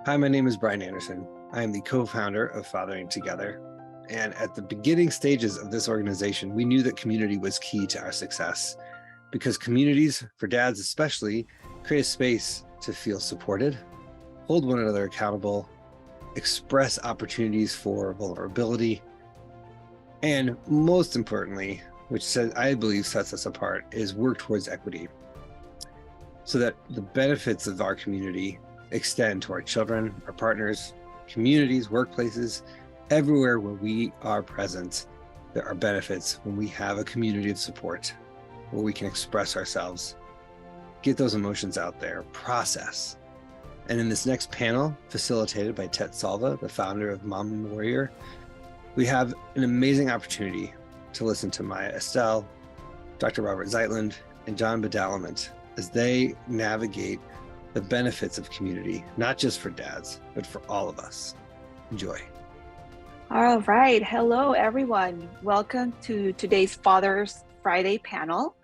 Hi, my name is Brian Anderson. I am the co-founder of Fathering Together. And at the beginning stages of this organization, we knew that community was key to our success because communities, for dads especially, create a space to feel supported, hold one another accountable, express opportunities for vulnerability, and most importantly, which I believe sets us apart, is work towards equity so that the benefits of our community extend to our children, our partners, communities, workplaces, everywhere where we are present. There are benefits when we have a community of support where we can express ourselves, get those emotions out there, process. And in this next panel, facilitated by Tet Salva, the founder of Mom Warrior, we have an amazing opportunity to listen to Maya Estelle, Dr. Robert Zeitland, and John Badalament as they navigate the benefits of community, not just for dads, but for all of us. Enjoy. All right. Hello, everyone. Welcome to today's Father's Friday panel.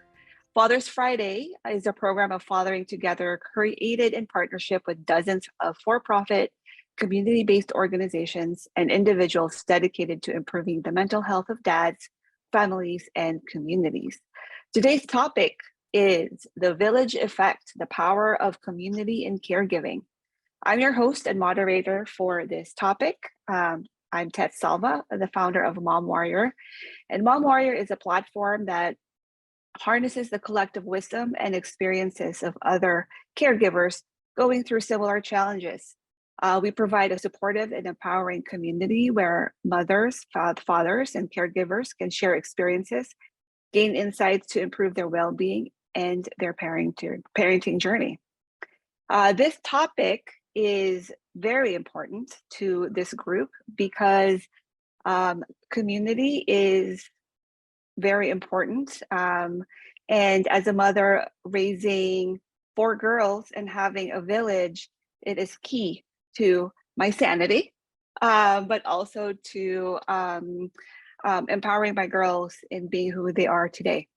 Father's Friday is a program of Fathering Together created in partnership with dozens of for-profit, community-based organizations and individuals dedicated to improving the mental health of dads, families, and communities. Today's topic is the village effect, the power of community in caregiving. I'm your host and moderator for this topic. I'm Tet Salva, the founder of Mom Warrior. And Mom Warrior is a platform that harnesses the collective wisdom and experiences of other caregivers going through similar challenges. We provide a supportive and empowering community where mothers, fathers, and caregivers can share experiences, gain insights to improve their well-being and their parenting journey. This topic is very important to this group because community is very important. And as a mother raising 4 girls and having a village, it is key to my sanity, but also to empowering my girls in being who they are today.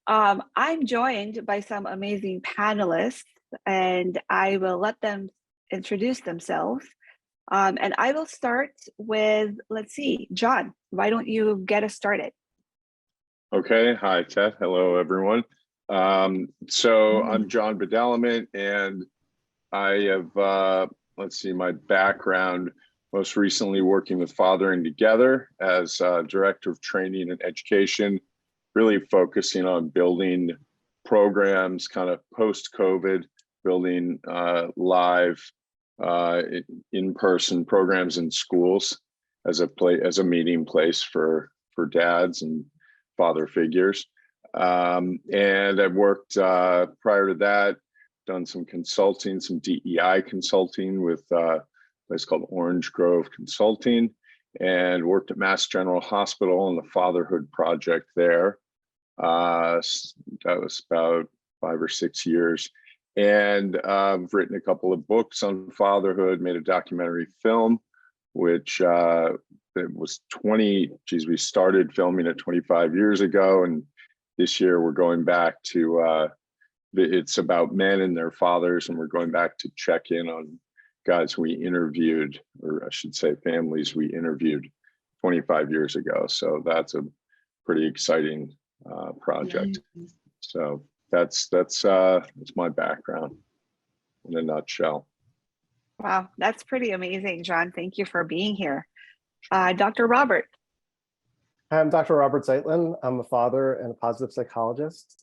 I'm joined by some amazing panelists, and I will let them introduce themselves. And I will start with, let's see, John, why don't you get us started? Okay, hi, Tet. Hello, everyone. I'm John Badalament, and I have, my background, most recently working with Fathering Together as Director of Training and Education, really focusing on building programs kind of post-COVID, building live in-person programs in schools as a meeting place for dads and father figures. And I've worked prior to that, done some consulting, some DEI consulting with a place called Orange Grove Consulting, and worked at Mass General Hospital on the Fatherhood Project there. That was about 5 or 6 years. And I've written a couple of books on fatherhood, made a documentary film, which it was we started filming it 25 years ago. And this year we're going back to, it's about men and their fathers. And we're going back to check in on guys we interviewed, or I should say families we interviewed 25 years ago. So that's a pretty exciting project. So that's my background in a nutshell. Wow, that's pretty amazing, John. Thank you for being here. Dr. Robert. I'm Dr. Robert Zeitland. I'm a father and a positive psychologist,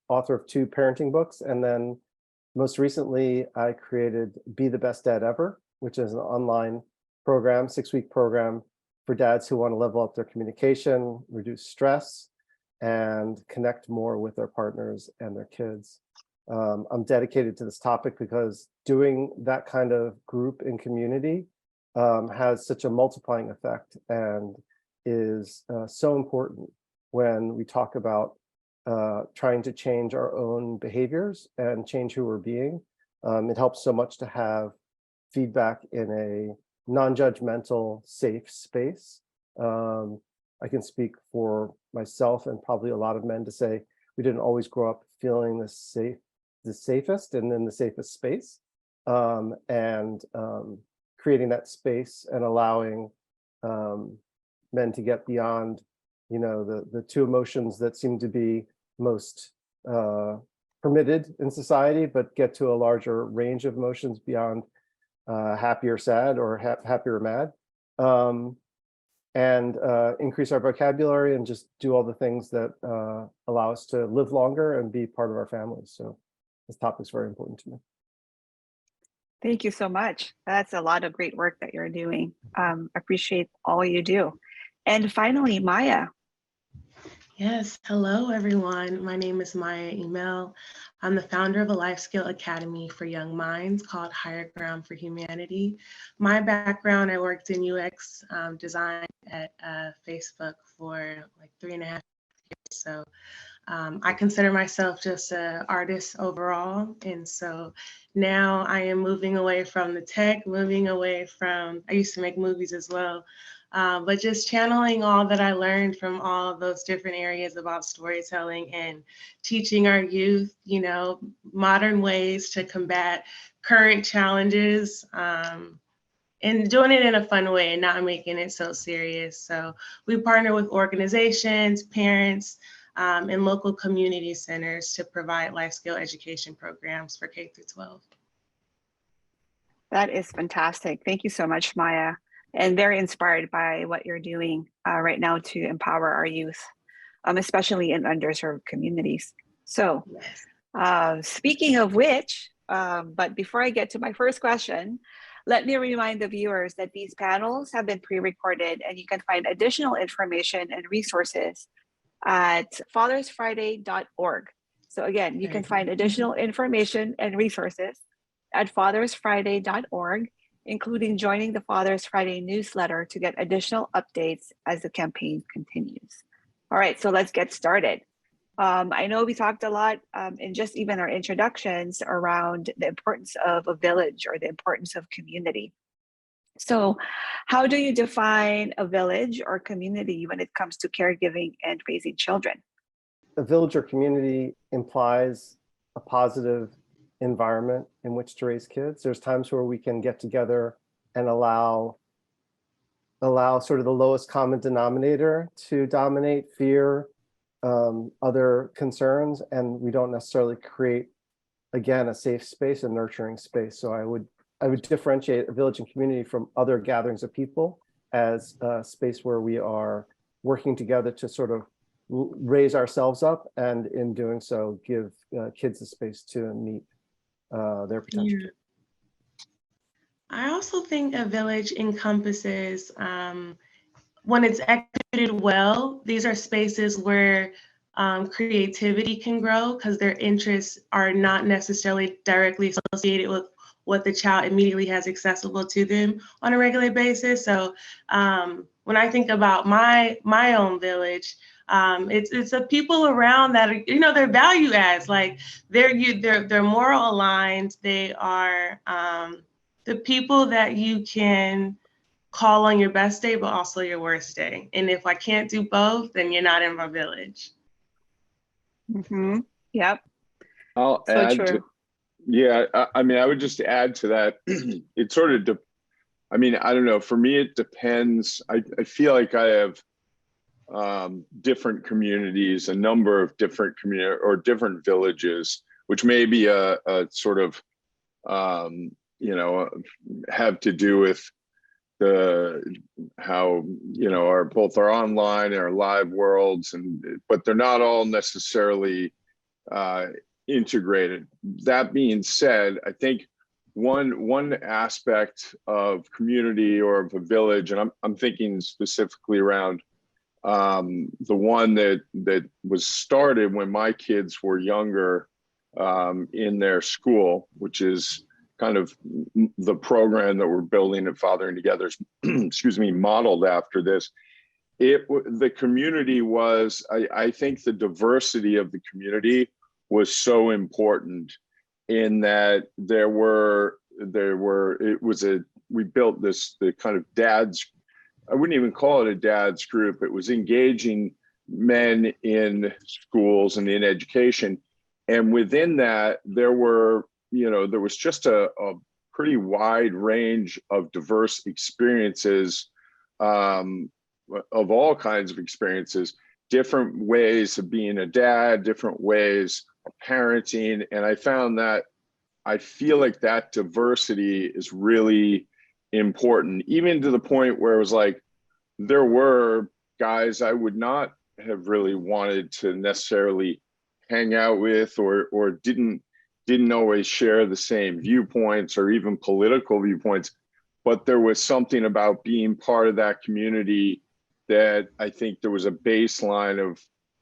author of 2 parenting books. And then most recently, I created Be the Best Dad Ever, which is an online program, 6-week program for dads who want to level up their communication, reduce stress, and connect more with their partners and their kids. I'm dedicated to this topic because doing that kind of group and community has such a multiplying effect and is so important when we talk about trying to change our own behaviors and change who we're being. It helps so much to have feedback in a non-judgmental, safe space. I can speak for myself and probably a lot of men to say we didn't always grow up feeling the safest and in the safest space. and creating that space and allowing men to get beyond, the two emotions that seem to be most permitted in society, but get to a larger range of emotions beyond happy or sad, or happy or mad, and increase our vocabulary and just do all the things that allow us to live longer and be part of our families. So this topic is very important to me. Thank you so much. That's a lot of great work that you're doing. Appreciate all you do. And finally, Maya. Yes, hello everyone. My name is Maya Emel. I'm the founder of a life skill academy for young minds called Higher Ground for Humanity. My background, I worked in UX design at Facebook for like 3.5 years. So I consider myself just an artist overall. And so now I am moving away from the tech, moving away from, I used to make movies as well, but just channeling all that I learned from all of those different areas about storytelling and teaching our youth, modern ways to combat current challenges, and doing it in a fun way and not making it so serious. So we partner with organizations, parents, and local community centers to provide life skill education programs for K through 12. That is fantastic. Thank you so much, Maya. And very inspired by what you're doing right now to empower our youth, especially in underserved communities. So speaking of which, but before I get to my first question, let me remind the viewers that these panels have been pre-recorded and you can find additional information and resources at fathersfriday.org. So again, you can find additional information and resources at fathersfriday.org, including joining the Fathers Friday newsletter to get additional updates as the campaign continues. All right, so let's get started. I know we talked a lot in just even our introductions around the importance of a village or the importance of community. So how do you define a village or community when it comes to caregiving and raising children? A village or community implies a positive environment in which to raise kids. There's times where we can get together and allow sort of the lowest common denominator to dominate fear, other concerns, and we don't necessarily create, again, a safe space, a nurturing space. So I would differentiate a village and community from other gatherings of people as a space where we are working together to sort of raise ourselves up, and in doing so, give kids the space to meet their potential. Yeah. I also think a village encompasses, when it's executed well, these are spaces where creativity can grow because their interests are not necessarily directly associated with what the child immediately has accessible to them on a regular basis. So when I think about my own village, it's the people around that are, their value adds, like they're moral aligned. They are the people that you can call on your best day, but also your worst day. And if I can't do both, then you're not in my village. Mm-hmm. Yep. I'll So add true. I would just add to that. It sort of, I don't know, for me, it depends. I feel like I have different communities, a number of different community or different villages, which may be a sort of, have to do with how both our online and our live worlds, but they're not all necessarily integrated. That being said, I think one aspect of community or of a village, and I'm thinking specifically around the one that was started when my kids were younger in their school, which is kind of the program that we're building at Fathering Together, excuse me, modeled after this. The community was, I think the diversity of the community was so important in that we built the kind of dads, I wouldn't even call it a dad's group. It was engaging men in schools and in education. And within that, there was just a pretty wide range of diverse experiences, of all kinds of experiences, different ways of being a dad, different ways of parenting. And I found that I feel like that diversity is really important, even to the point where it was like, there were guys I would not have really wanted to necessarily hang out with, or didn't always share the same viewpoints or even political viewpoints. But there was something about being part of that community that I think there was a baseline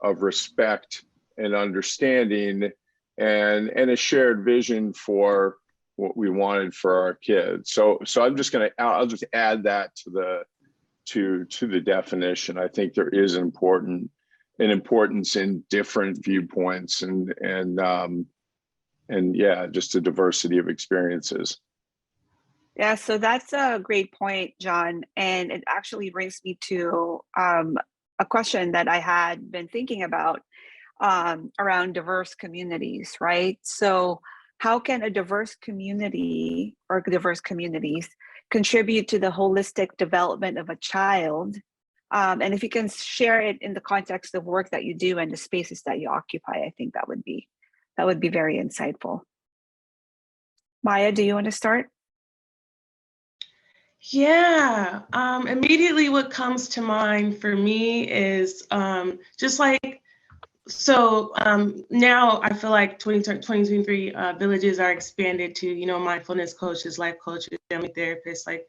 of respect and understanding, and a shared vision for what we wanted for our kids. So I'll just add that to the definition. I think there is an importance in different viewpoints, and yeah, just a diversity of experiences. Yeah, so that's a great point, John. And it actually brings me to a question that I had been thinking about around diverse communities, right? So how can a diverse community or diverse communities contribute to the holistic development of a child? And if you can share it in the context of work that you do and the spaces that you occupy, I think that would be very insightful. Maya, do you want to start? Yeah, immediately what comes to mind for me is just like, so now I feel like 2023 villages are expanded to, you know, mindfulness coaches, life coaches, family therapists, like,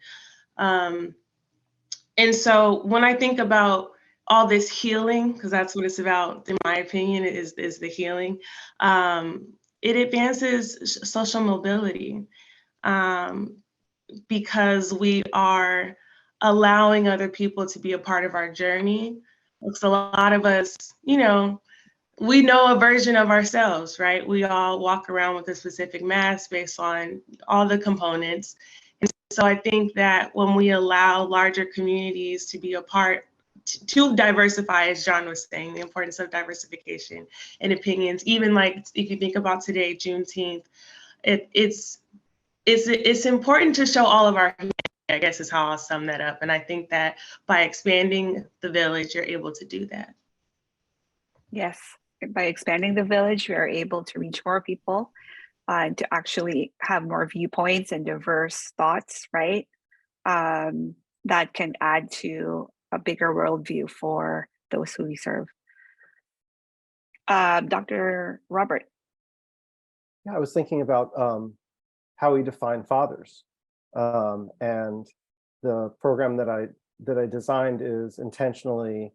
and so when I think about all this healing, because that's what it's about, in my opinion, is the healing, it advances social mobility. Because we are allowing other people to be a part of our journey. Because a lot of us, you know, we know a version of ourselves, right? We all walk around with a specific mask based on all the components. And so I think that when we allow larger communities to be a part, to diversify, as John was saying, the importance of diversification and opinions, even like if you think about today, Juneteenth, it's important to show all of our humanity, I guess is how I'll sum that up. And I think that by expanding the village, you're able to do that. Yes, by expanding the village, we are able to reach more people, to actually have more viewpoints and diverse thoughts, right? That can add to a bigger worldview for those who we serve. Dr. Robert. Yeah, I was thinking about how we define fathers, and the program that I designed is intentionally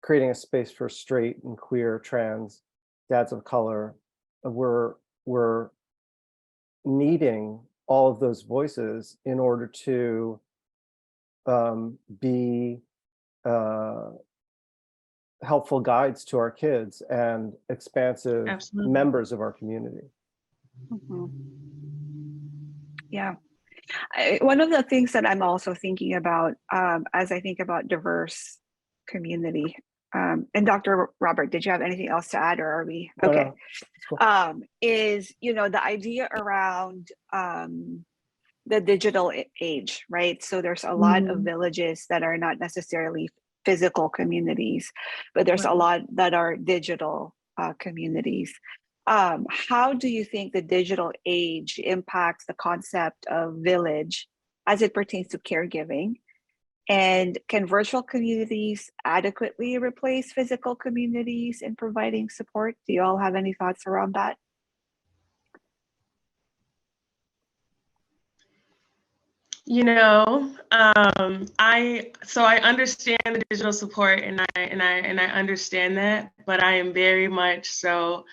creating a space for straight and queer, trans dads of color. We're needing all of those voices in order to be helpful guides to our kids and expansive Absolutely. members of our community. Mm-hmm. Yeah. One of the things that I'm also thinking about as I think about diverse community, and Dr. Robert, did you have anything else to add, or are we okay? No, cool. Is, you know, the idea around the digital age, right? So there's a lot of villages that are not necessarily physical communities, but there's a lot that are digital communities. How do you think the digital age impacts the concept of village as it pertains to caregiving? And can virtual communities adequately replace physical communities in providing support? Do you all have any thoughts around that? You know, I understand the digital support, and I understand that, but I am very much so.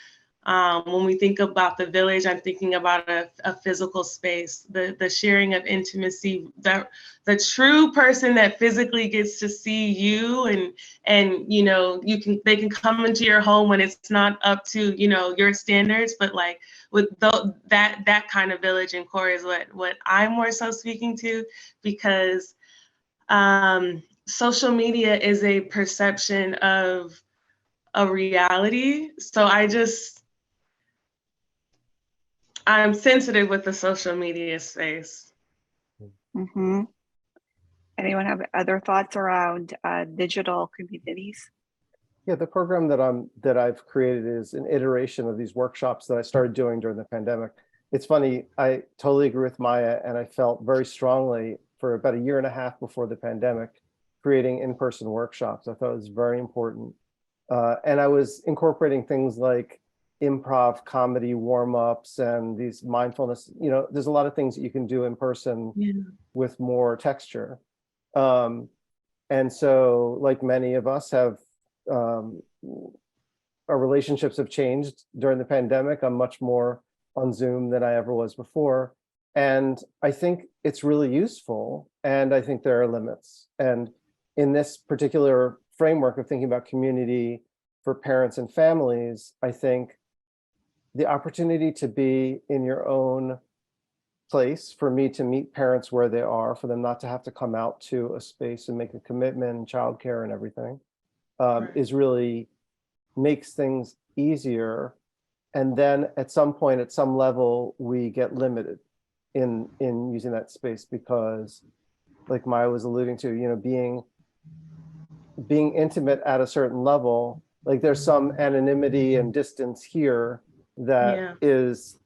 When we think about the village, I'm thinking about a physical space, the sharing of intimacy, the true person that physically gets to see you, and you know, they can come into your home when it's not up to, you know, your standards, but like with that kind of village and core is what I'm more so speaking to, because social media is a perception of a reality. So I'm sensitive with the social media space. Mm-hmm. Anyone have other thoughts around digital communities? Yeah, the program that I've created is an iteration of these workshops that I started doing during the pandemic. It's funny, I totally agree with Maya, and I felt very strongly for about a year and a half before the pandemic, creating in-person workshops. I thought it was very important. And I was incorporating things like improv comedy warm-ups and these mindfulness, there's a lot of things that you can do in person with more texture. And so, like many of us have, our relationships have changed during the pandemic. I'm much more on Zoom than I ever was before. And I think it's really useful. And I think there are limits. And in this particular framework of thinking about community for parents and families, I think the opportunity to be in your own place, for me to meet parents where they are, for them not to have to come out to a space and make a commitment and childcare and everything, is really makes things easier. And then at some point, at some level, we get limited in using that space because, like Maya was alluding to, being intimate at a certain level, like there's some anonymity and distance here that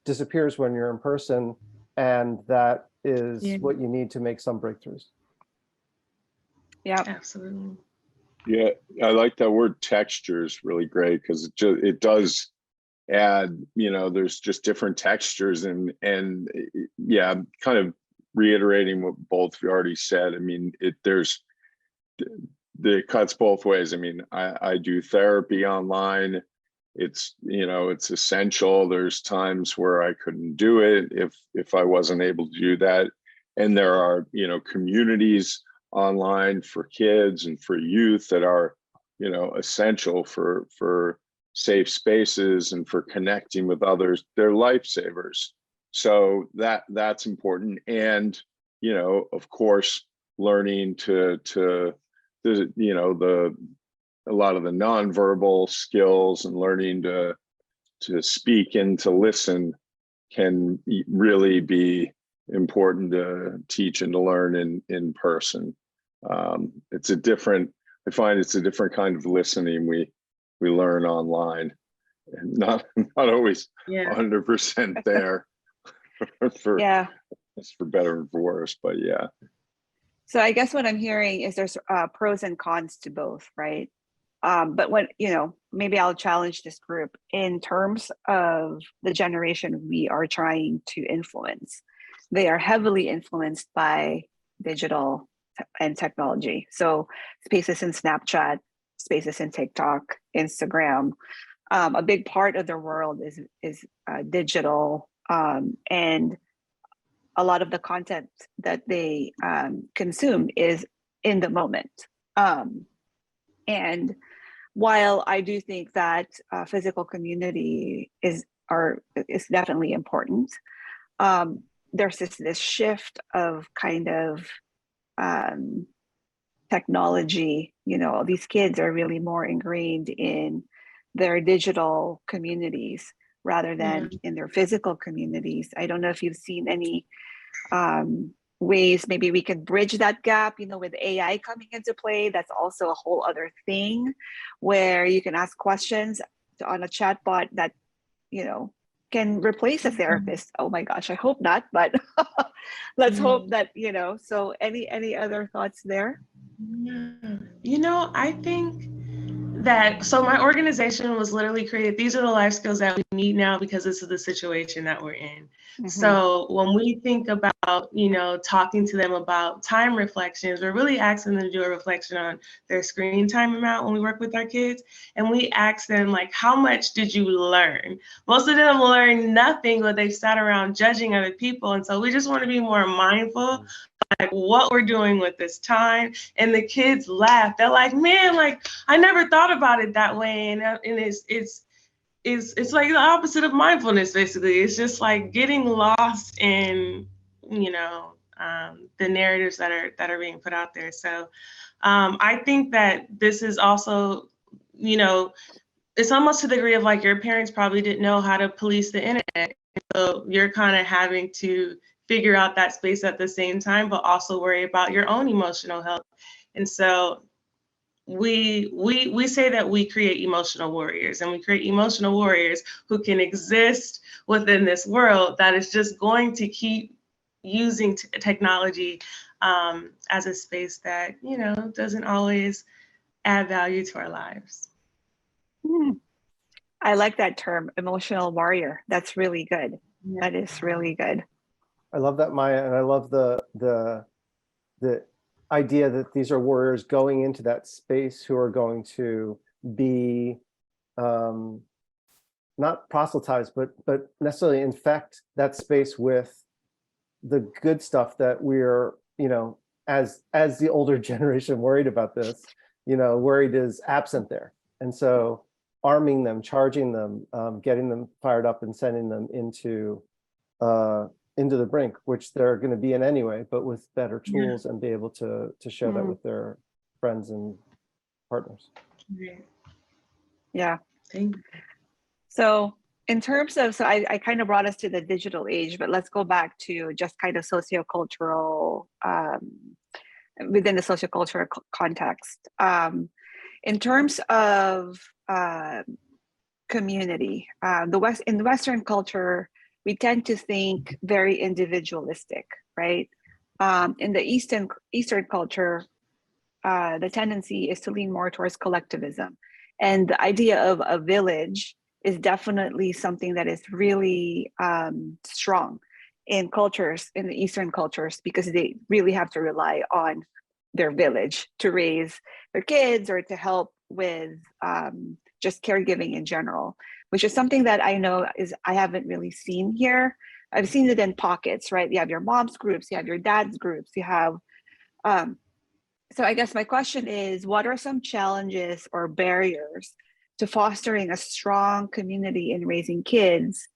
disappears when you're in person, and that is what you need to make some breakthroughs. Yeah, absolutely. Yeah, I like that word texture is really great because it does add, there's just different textures and yeah, kind of reiterating what both of you already said. I mean, it cuts both ways. I mean, I do therapy online. It's, it's essential. There's times where I couldn't do it if I wasn't able to do that. And there are, communities online for kids and for youth that are, essential for safe spaces and for connecting with others. They're lifesavers. So that's important. And, of course, learning to a lot of the nonverbal skills and learning to speak and to listen can really be important to teach and to learn in person. I find it's a different kind of listening we learn online, and not always 100% there for better and for worse, but yeah. So I guess what I'm hearing is there's pros and cons to both, right? But when, maybe I'll challenge this group in terms of the generation we are trying to influence. They are heavily influenced by digital and technology. So spaces in Snapchat, spaces in TikTok, Instagram. A big part of their world is digital, and a lot of the content that they consume is in the moment. And while I do think that physical community is definitely important, there's this shift of kind of technology. These kids are really more ingrained in their digital communities rather than in their physical communities. I don't know if you've seen any ways maybe we can bridge that gap, with AI coming into play. That's also a whole other thing where you can ask questions on a chatbot that, can replace a therapist. Oh my gosh, I hope not, but let's hope that, so any other thoughts there? Yeah. I think that, so my organization was literally created. These are the life skills that we need now because this is the situation that we're in. Mm-hmm. So when we think about, talking to them about time reflections, we're really asking them to do a reflection on their screen time amount when we work with our kids. And we ask them, like, how much did you learn? Most of them learn nothing, but they sat around judging other people. And so we just want to be more mindful like what we're doing with this time. And the kids laugh. They're like, man, like I never thought about it that way. And it's like the opposite of mindfulness, basically. It's just like getting lost in, the narratives that are being put out there. So I think that this is also, it's almost to the degree of like your parents probably didn't know how to police the internet. So you're kind of having to figure out that space at the same time, but also worry about your own emotional health. And so we say that we create emotional warriors, and we create emotional warriors who can exist within this world that is just going to keep using technology as a space that, you know, doesn't always add value to our lives. I like that term, emotional warrior. That's really good. Yeah. That is really good. I love that, Maya, and I love the idea that these are warriors going into that space who are going to be not proselytized, but necessarily infect that space with the good stuff that we're, you know, as the older generation worried about this, you know, worried is absent there. And so arming them, charging them, getting them fired up and sending them into the brink, which they're going to be in anyway, but with better tools and be able to share that with their friends and partners. Yeah. Thank you. So in terms of, so I kind of brought us to the digital age, but let's go back to just kind of sociocultural, within the sociocultural context. In terms of community, in the Western culture, we tend to think very individualistic, right? In the Eastern culture, the tendency is to lean more towards collectivism. And the idea of a village is definitely something that is really strong in cultures, in the Eastern cultures, because they really have to rely on their village to raise their kids or to help with just caregiving in general, which is something that I know I haven't really seen here. I've seen it in pockets, right? You have your mom's groups, you have your dad's groups, you have, so I guess my question is, what are some challenges or barriers to fostering a strong community in raising kids?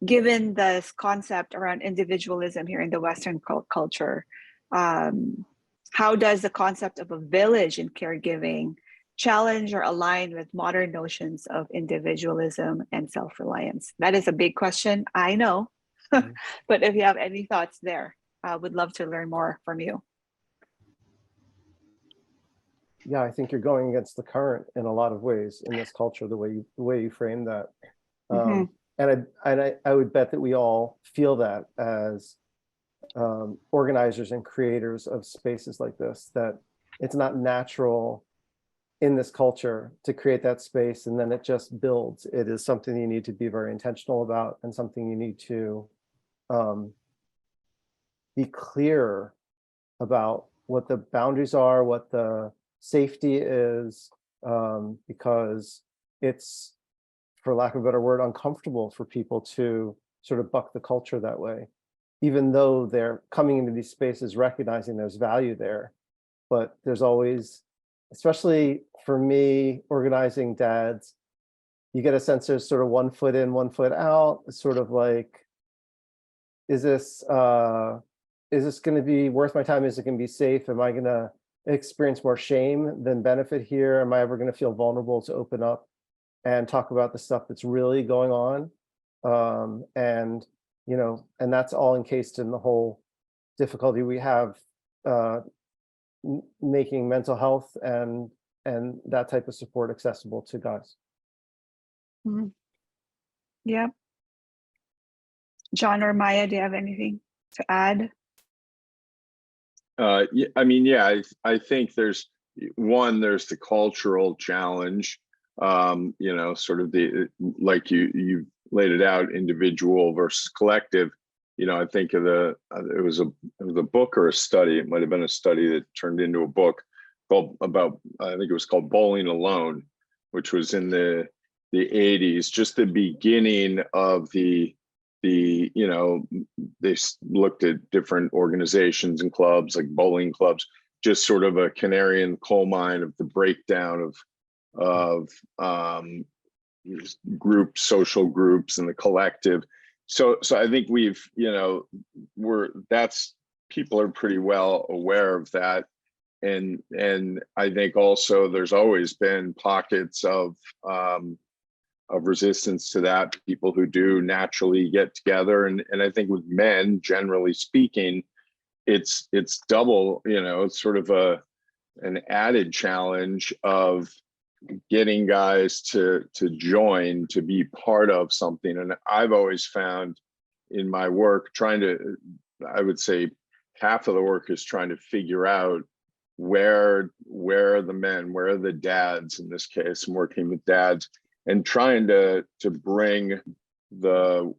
Given this concept around individualism here in the Western culture, how does the concept of a village in caregiving challenge or align with modern notions of individualism and self-reliance? That is a big question, I know, but if you have any thoughts there, I would love to learn more from you. Yeah, I think you're going against the current in a lot of ways in this culture, the way you frame that. And I would bet that we all feel that as organizers and creators of spaces like this, that it's not natural in this culture to create that space and then it just builds. It is something you need to be very intentional about and something you need to be clear about what the boundaries are, what the safety is, because it's, for lack of a better word, uncomfortable for people to sort of buck the culture that way, even though they're coming into these spaces recognizing there's value there. But there's always, especially for me, organizing dads, you get a sense there's sort of 1 foot in, 1 foot out. It's sort of like, is this going to be worth my time? Is it going to be safe? Am I going to experience more shame than benefit here? Am I ever going to feel vulnerable to open up and talk about the stuff that's really going on? And, you know, and that's all encased in the whole difficulty we have making mental health and that type of support accessible to guys. Yeah. John or Maya, do you have anything to add? Yeah, I mean, yeah, I think there's the cultural challenge, you know, sort of like you laid it out, individual versus collective. You know, I think of it was a book or a study. It might have been a study that turned into a book I think it was called Bowling Alone, which was in the 80s, just the beginning of the you know, they looked at different organizations and clubs like bowling clubs, just sort of a canary in the coal mine of the breakdown of social groups and the collective. So I think we've, you know, people are pretty well aware of that. And I think also there's always been pockets of of resistance to that, people who do naturally get together. And I think with men, generally speaking, it's double, it's sort of an added challenge of getting guys to join, to be part of something. And I've always found in my work, I would say half of the work is trying to figure out where are the men, where are the dads in this case. I'm working with dads and trying to bring the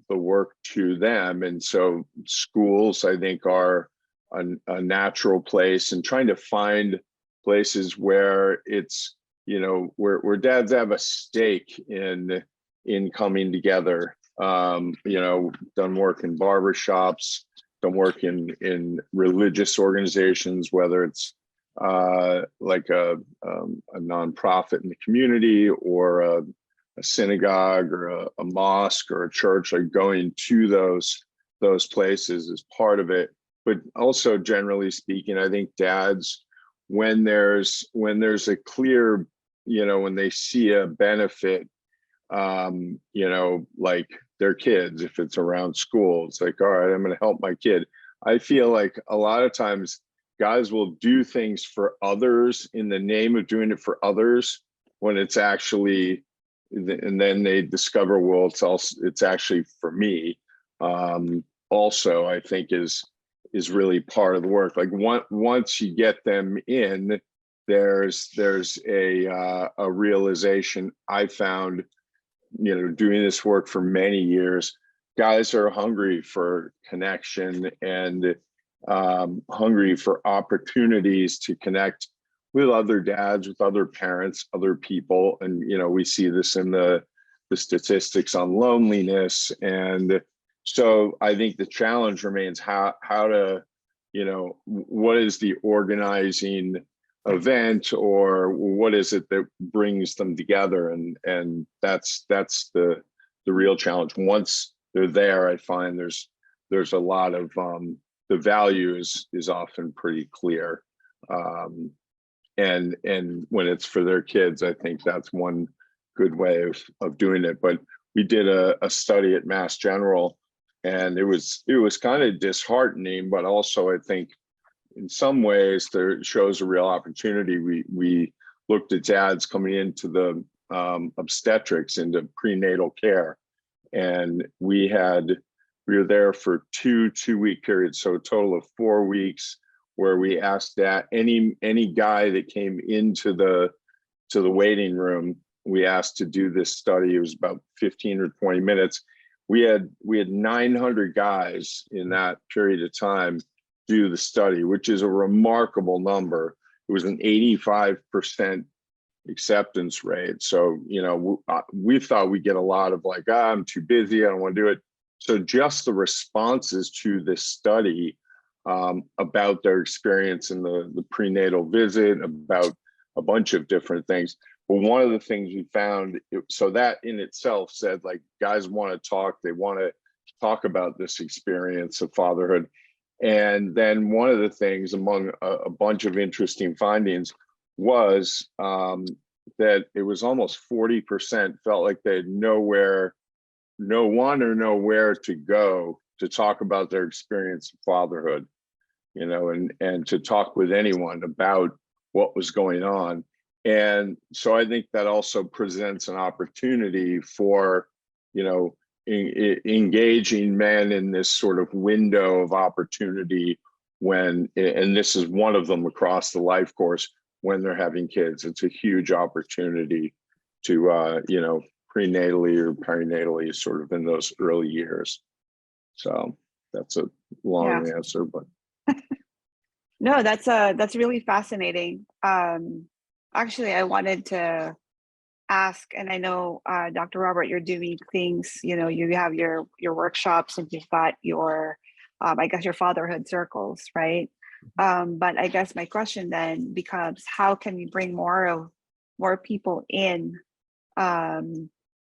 work to them. And so schools, I think, are a natural place, and trying to find places where it's, where dads have a stake in coming together. Done work in barbershops, done work in religious organizations, whether it's like a nonprofit in the community, or a synagogue, or a mosque, or a church. Like going to those places is part of it. But also, generally speaking, I think dads, when there's a clear, when they see a benefit, like their kids, if it's around school, it's like, all right, I'm going to help my kid. I feel like a lot of times guys will do things for others in the name of doing it for others, when it's actually, and then they discover, well, it's actually for me. Also, I think is really part of the work. Like once you get them in, there's a realization. I found, doing this work for many years, guys are hungry for connection, and hungry for opportunities to connect with other dads, with other parents, other people. And, we see this in the statistics on loneliness. And so I think the challenge remains how to, what is the organizing event, or what is it that brings them together? And that's the real challenge. Once they're there, I find there's a lot of the value is often pretty clear. And when it's for their kids, I think that's one good way of doing it. But we did a study at Mass General, and it was kind of disheartening, but also I think in some ways there shows a real opportunity. We looked at dads coming into the obstetrics, into prenatal care, and we were there for two-week periods, so a total of 4 weeks, where we asked that any guy that came into the waiting room, we asked to do this study. It was about 15 or 20 minutes. We had 900 guys in that period of time do the study, which is a remarkable number. It was an 85% acceptance rate. So, we thought we'd get a lot of like, I'm too busy, I don't want to do it. So just the responses to this study about their experience in the prenatal visit, about a bunch of different things. But one of the things we found, so that in itself said, like, guys want to talk, they want to talk about this experience of fatherhood. And then one of the things, among a bunch of interesting findings, was that it was almost 40% felt like they had no one or nowhere to go to talk about their experience of fatherhood, and to talk with anyone about what was going on. And so I think that also presents an opportunity for, engaging men in this sort of window of opportunity and this is one of them across the life course, when they're having kids. It's a huge opportunity to, prenatally or perinatally, sort of in those early years. So that's a long answer, but. No, that's really fascinating. Actually, I wanted to ask, and I know, Dr. Robert, you're doing things, you have your workshops, and you've got your, I guess, your fatherhood circles, right? But I guess my question then becomes, how can we bring more people in?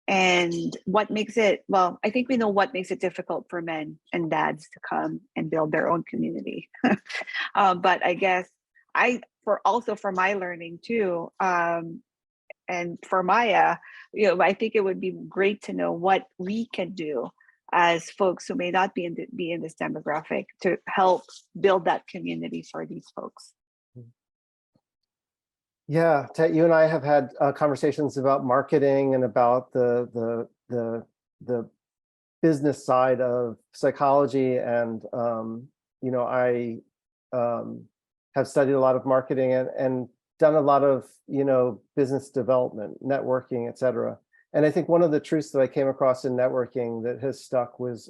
And what makes it, well, I think we know what makes it difficult for men and dads to come and build their own community. But I guess for my learning too, and for Maya, I think it would be great to know what we can do as folks who may not be in this demographic to help build that community for these folks. Yeah, Tet, you and I have had conversations about marketing and about the business side of psychology, and I have studied a lot of marketing and done a lot of business development, networking, etc. And I think one of the truths that I came across in networking that has stuck was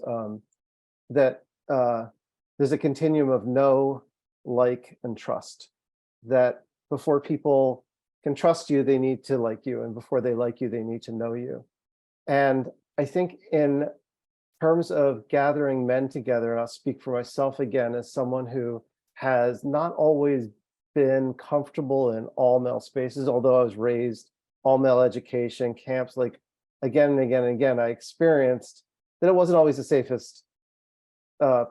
that there's a continuum of know, like, and trust. That before people can trust you, they need to like you, and before they like you, they need to know you. And I think in terms of gathering men together, and I'll speak for myself again as someone who has not always been comfortable in all male spaces, although I was raised all male education camps, like again and again and again, I experienced that it wasn't always the safest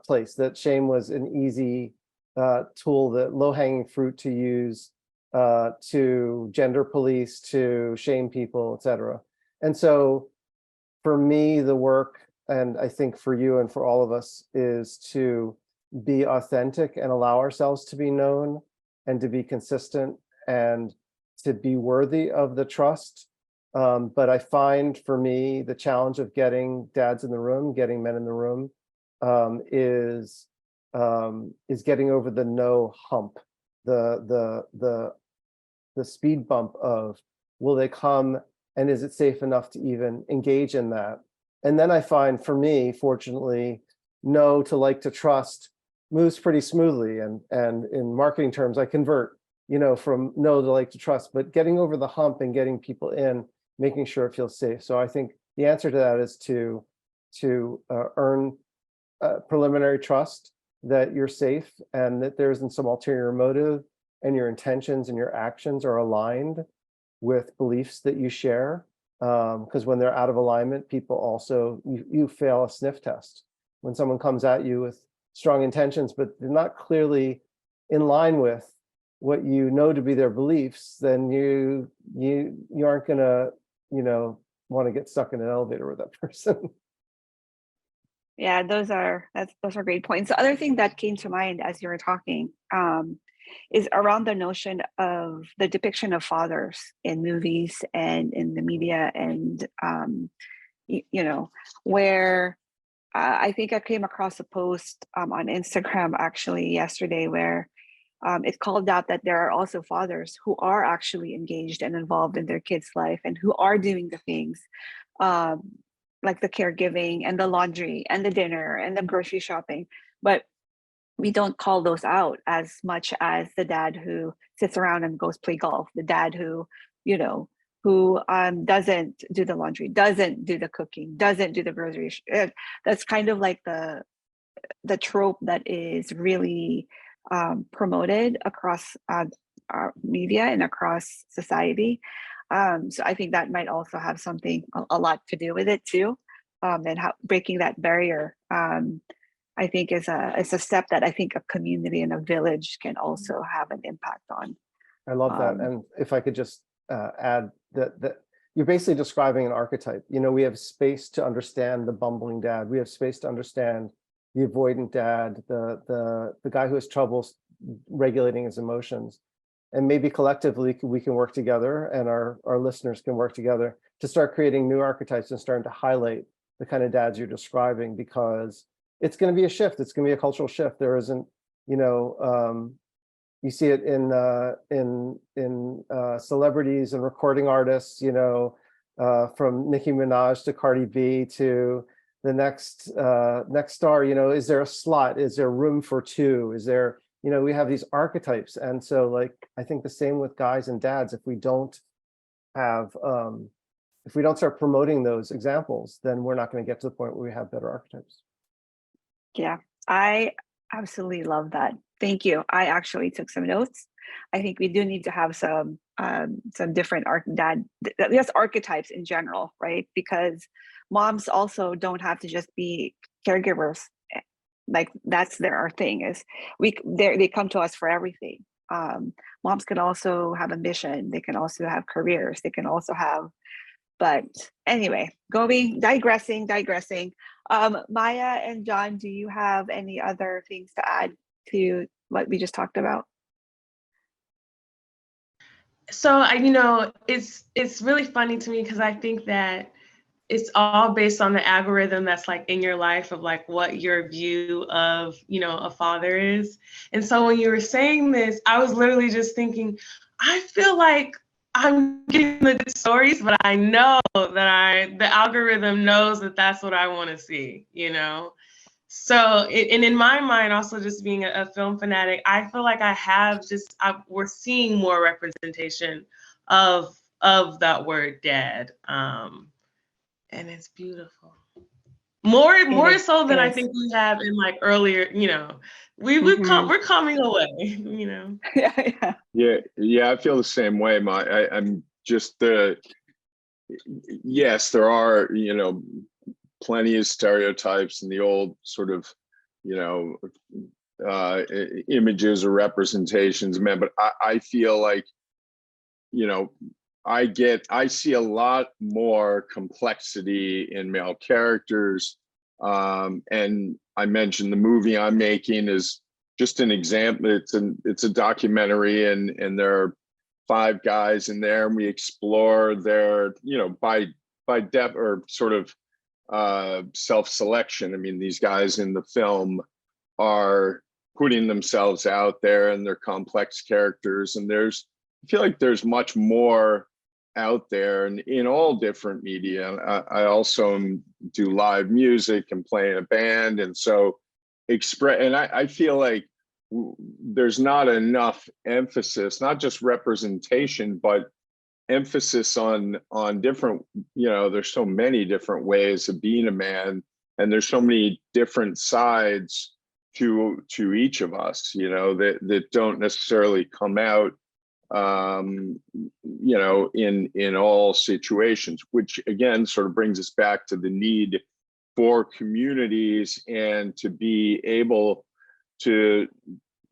place, that shame was an easy tool, that low-hanging fruit to use to gender police, to shame people, etc. And so for me, the work, and I think for you and for all of us, is to be authentic and allow ourselves to be known and to be consistent and to be worthy of the trust. But I find for me, the challenge of getting dads in the room, getting men in the room, is getting over the no hump, the speed bump of, will they come, and is it safe enough to even engage in that? And then I find, for me, fortunately, know to like to trust moves pretty smoothly. And in marketing terms, I convert, from know to like to trust, but getting over the hump and getting people in, making sure it feels safe. So I think the answer to that is to earn preliminary trust that you're safe and that there isn't some ulterior motive, and your intentions and your actions are aligned with beliefs that you share. Because when they're out of alignment, people also, you fail a sniff test. When someone comes at you with strong intentions, but they're not clearly in line with what you know to be their beliefs, then you aren't gonna, want to get stuck in an elevator with that person. Yeah, those are great points. The other thing that came to mind as you were talking is around the notion of the depiction of fathers in movies and in the media, and where I think I came across a post on Instagram actually yesterday where it called out that there are also fathers who are actually engaged and involved in their kids' life and who are doing the things like the caregiving and the laundry and the dinner and the grocery shopping, but we don't call those out as much as the dad who sits around and goes play golf, the dad who doesn't do the laundry, doesn't do the cooking, doesn't do the grocery. That's kind of like the trope that is really promoted across our media and across society. So I think that might also have something a lot to do with it too, and how breaking that barrier. I think is a step that I think a community and a village can also have an impact on. I love that. And if I could just add that you're basically describing an archetype. We have space to understand the bumbling dad. We have space to understand the avoidant dad, the guy who has trouble regulating his emotions. And maybe collectively we can work together, and our listeners can work together to start creating new archetypes and starting to highlight the kind of dads you're describing, because it's going to be a shift. It's going to be a cultural shift. There isn't, you see it in celebrities and recording artists, from Nicki Minaj to Cardi B to the next star. Is there a slot? Is there room for two? Is there, we have these archetypes. And so, like, I think the same with guys and dads. If we don't start promoting those examples, then we're not going to get to the point where we have better archetypes. Yeah, I absolutely love that. Thank you. I actually took some notes. I think we do need to have some different archetypes in general, right? Because moms also don't have to just be caregivers. Like that's our thing is they come to us for everything. Moms can also have a mission. They can also have careers. They can also have, but anyway, digressing. Maya and John, do you have any other things to add to what we just talked about? So it's really funny to me because I think that it's all based on the algorithm that's like in your life of like what your view of, a father is. And so when you were saying this, I was literally just thinking, I feel like I'm getting the good stories, but I know that the algorithm knows that that's what I want to see, So, and in my mind, also just being a film fanatic, I feel like we're seeing more representation of that word dad. And it's beautiful. More so than I think we have in like earlier, we're coming away, Yeah, I feel the same way. I'm just yes, there are, plenty of stereotypes and the old sort of, images or representations, man. But I feel like, I see a lot more complexity in male characters. And I mentioned the movie I'm making is just an example. It's a documentary, and there are 5 guys in there, and we explore their, by depth or sort of self-selection. I mean, these guys in the film are putting themselves out there, and they're complex characters, and I feel like there's much more out there, and in all different media. I also do live music and play in a band, and so I feel like there's not enough emphasis, not just representation, but emphasis on different, there's so many different ways of being a man, and there's so many different sides to each of us, that don't necessarily come out, in all situations, which again sort of brings us back to the need for communities, and to be able to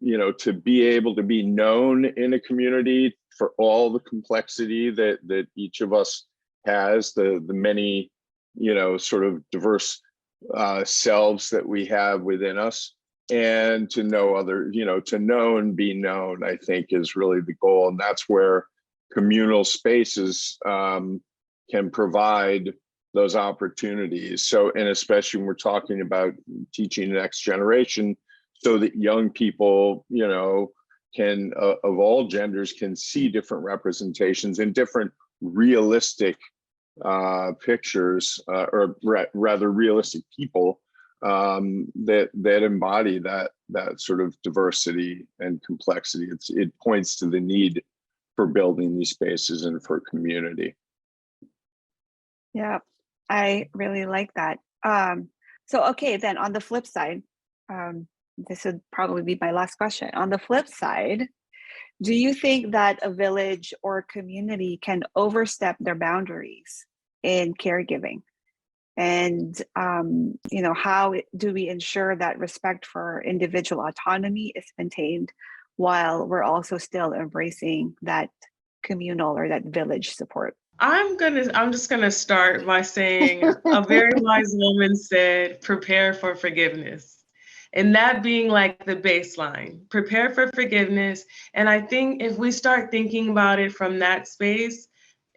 be known in a community for all the complexity that each of us has, the many, sort of diverse selves that we have within us, and to know to know and be known, I think, is really the goal. And that's where communal spaces can provide those opportunities. So, and especially when we're talking about teaching the next generation, so that young people, can, of all genders, can see different representations and different realistic pictures, or rather realistic people, that embody that sort of diversity and complexity. It points to the need for building these spaces and for community. Yeah, I really like that. So, okay, then on the flip side, this would probably be my last question. On the flip side, do you think that a village or community can overstep their boundaries in caregiving? And, how do we ensure that respect for individual autonomy is maintained while we're also still embracing that communal or that village support? I'm just gonna start by saying a very wise woman said, prepare for forgiveness. And that being like the baseline, prepare for forgiveness. And I think if we start thinking about it from that space,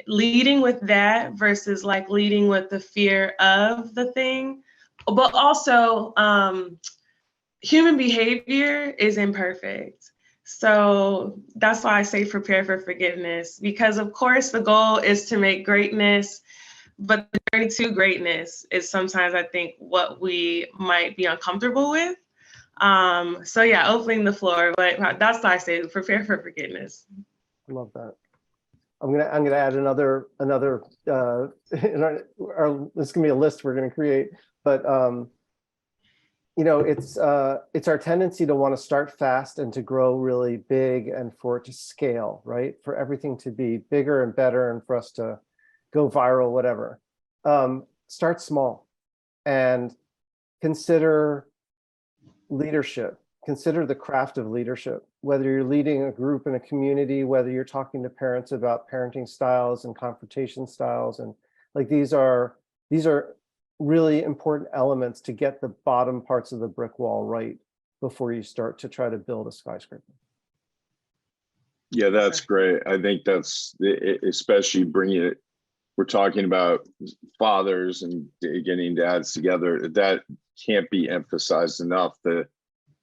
leading with that versus like leading with the fear of the thing, but also human behavior is imperfect. So that's why I say prepare for forgiveness, because of course the goal is to make greatness, but the journey to greatness is sometimes, I think, what we might be uncomfortable with. So yeah, opening the floor, but that's why I say prepare for forgiveness. I love that. I'm gonna add another in this is gonna be a list we're gonna create, but it's our tendency to want to start fast and to grow really big, and for it to scale, right? For everything to be bigger and better, and for us to go viral, whatever. Start small and consider leadership. consider the craft of leadership, whether you're leading a group in a community, whether you're talking to parents about parenting styles and confrontation styles. And like, these are really important elements to get the bottom parts of the brick wall right before you start to try to build a skyscraper. Yeah, that's great. I think that's especially bringing it. We're talking about fathers and getting dads together. That can't be emphasized enough.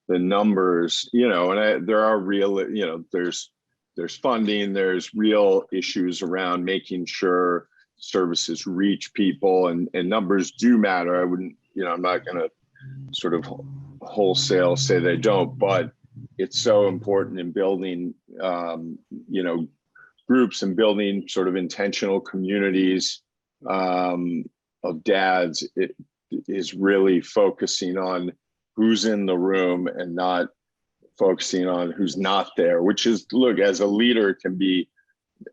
The numbers, and there are real, there's funding, there's real issues around making sure services reach people, and numbers do matter. I wouldn't, I'm not going to sort of wholesale say they don't, but it's so important in building, groups and building sort of intentional communities of dads. It is really focusing on who's in the room and not focusing on who's not there, which is, look, as a leader, can be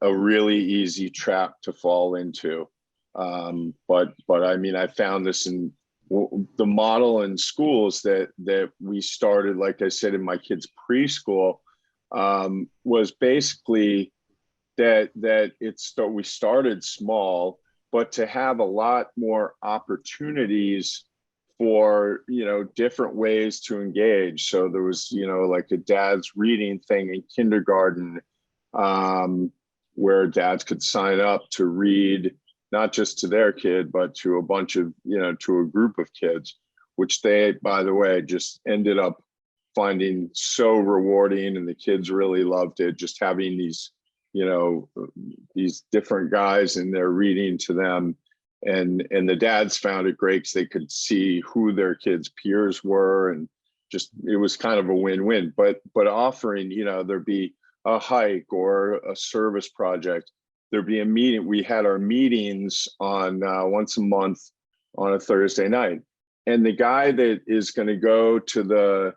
a really easy trap to fall into. But I mean, I found this in the model in schools that we started, like I said, in my kids' preschool, was basically that we started small, but to have a lot more opportunities for, different ways to engage. So there was, like a dad's reading thing in kindergarten, where dads could sign up to read, not just to their kid, but to a bunch of, to a group of kids, which they, by the way, just ended up finding so rewarding. And the kids really loved it, just having these, these different guys in there reading to them. And the dads found it great because they could see who their kids' peers were, and just, it was kind of a win-win. But offering, there'd be a hike or a service project, there'd be a meeting. We had our meetings on once a month on a Thursday night, and the guy that is going to go to the,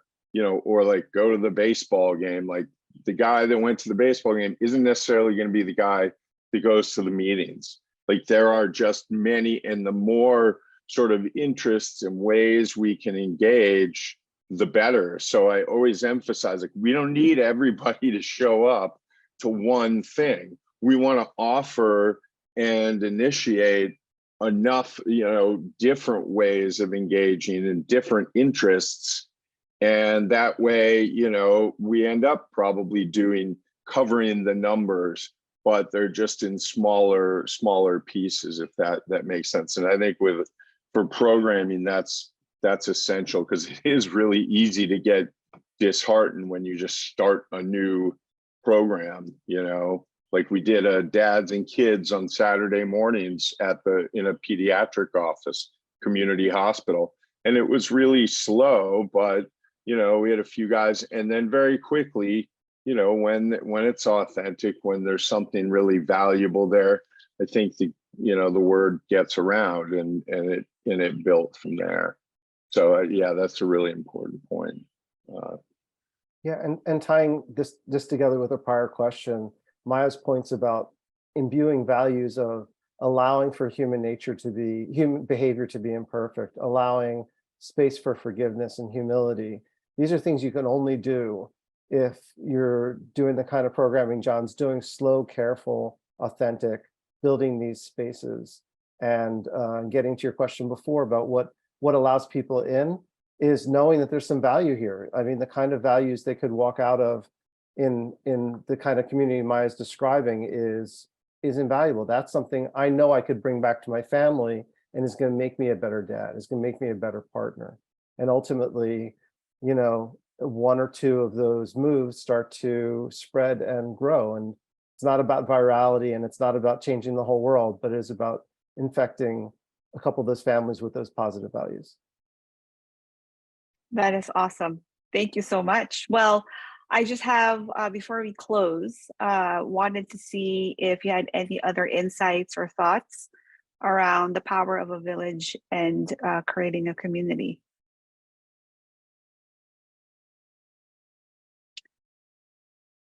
or like go to the baseball game, like the guy that went to the baseball game isn't necessarily going to be the guy that goes to the meetings. Like, there are just many, and the more sort of interests and ways we can engage, the better. So I always emphasize, like, we don't need everybody to show up to one thing. We want to offer and initiate enough, different ways of engaging and different interests. And that way, we end up probably covering the numbers, but they're just in smaller pieces, if that makes sense. And I think for programming, that's essential, because it is really easy to get disheartened when you just start a new program. Like we did a dads and kids on Saturday mornings in a pediatric office, community hospital, and it was really slow, but we had a few guys, and then very quickly, when it's authentic, when there's something really valuable there, I think the word gets around, and it built from there. So yeah, that's a really important point. Yeah, and tying this together with a prior question, Maya's points about imbuing values of allowing for human behavior to be imperfect, allowing space for forgiveness and humility. These are things you can only do if you're doing the kind of programming John's doing, slow, careful, authentic, building these spaces. And getting to your question before about what allows people in is knowing that there's some value here. I mean, the kind of values they could walk out of in the kind of community Maya's describing is invaluable. That's something I know I could bring back to my family, and is going to make me a better dad, is going to make me a better partner. And ultimately, one or two of those moves start to spread and grow. And it's not about virality, and it's not about changing the whole world, but it is about infecting a couple of those families with those positive values. That is awesome. Thank you so much. Well, I just have, before we close, wanted to see if you had any other insights or thoughts around the power of a village and creating a community.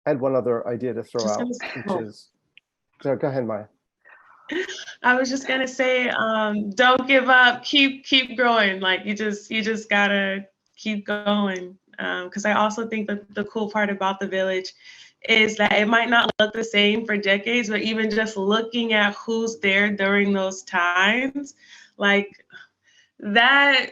I had one other idea to throw out, which is, so go ahead, Maya. I was just gonna say, don't give up, keep growing. Like you just gotta keep going. Because I also think that the cool part about the village is that it might not look the same for decades, but even just looking at who's there during those times, like that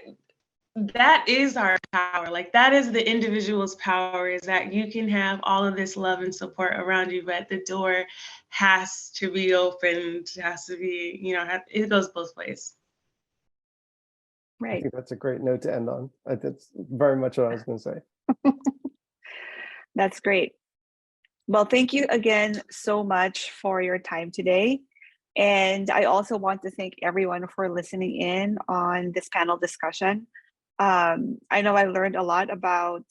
is our power. Like that is the individual's power, is that you can have all of this love and support around you, but the door has to be opened, has to be, it goes both ways. I Right. think that's a great note to end on. That's very much what I was going to say. That's great. Well, thank you again so much for your time today. And I also want to thank everyone for listening in on this panel discussion. I know I learned a lot about,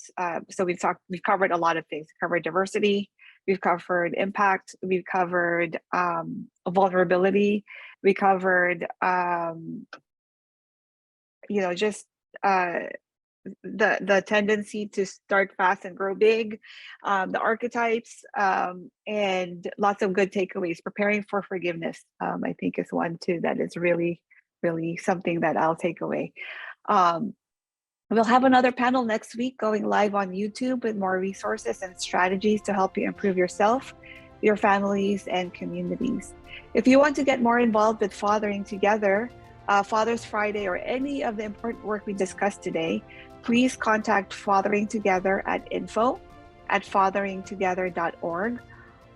so we've covered a lot of things. We've covered diversity, we've covered impact, we've covered vulnerability, we covered, just the tendency to start fast and grow big, the archetypes, and lots of good takeaways. Preparing for forgiveness, I think, is one too that is really, really something that I'll take away. We'll have another panel next week going live on YouTube with more resources and strategies to help you improve yourself, your families, and communities. If you want to get more involved with Fathering Together, Father's Friday, or any of the important work we discussed today, please contact Fathering Together at info@fatheringtogether.org,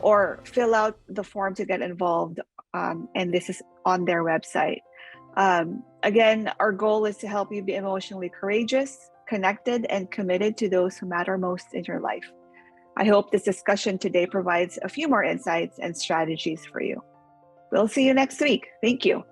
or fill out the form to get involved, and this is on their website. Again, our goal is to help you be emotionally courageous, connected, and committed to those who matter most in your life. I hope this discussion today provides a few more insights and strategies for you. We'll see you next week. Thank you.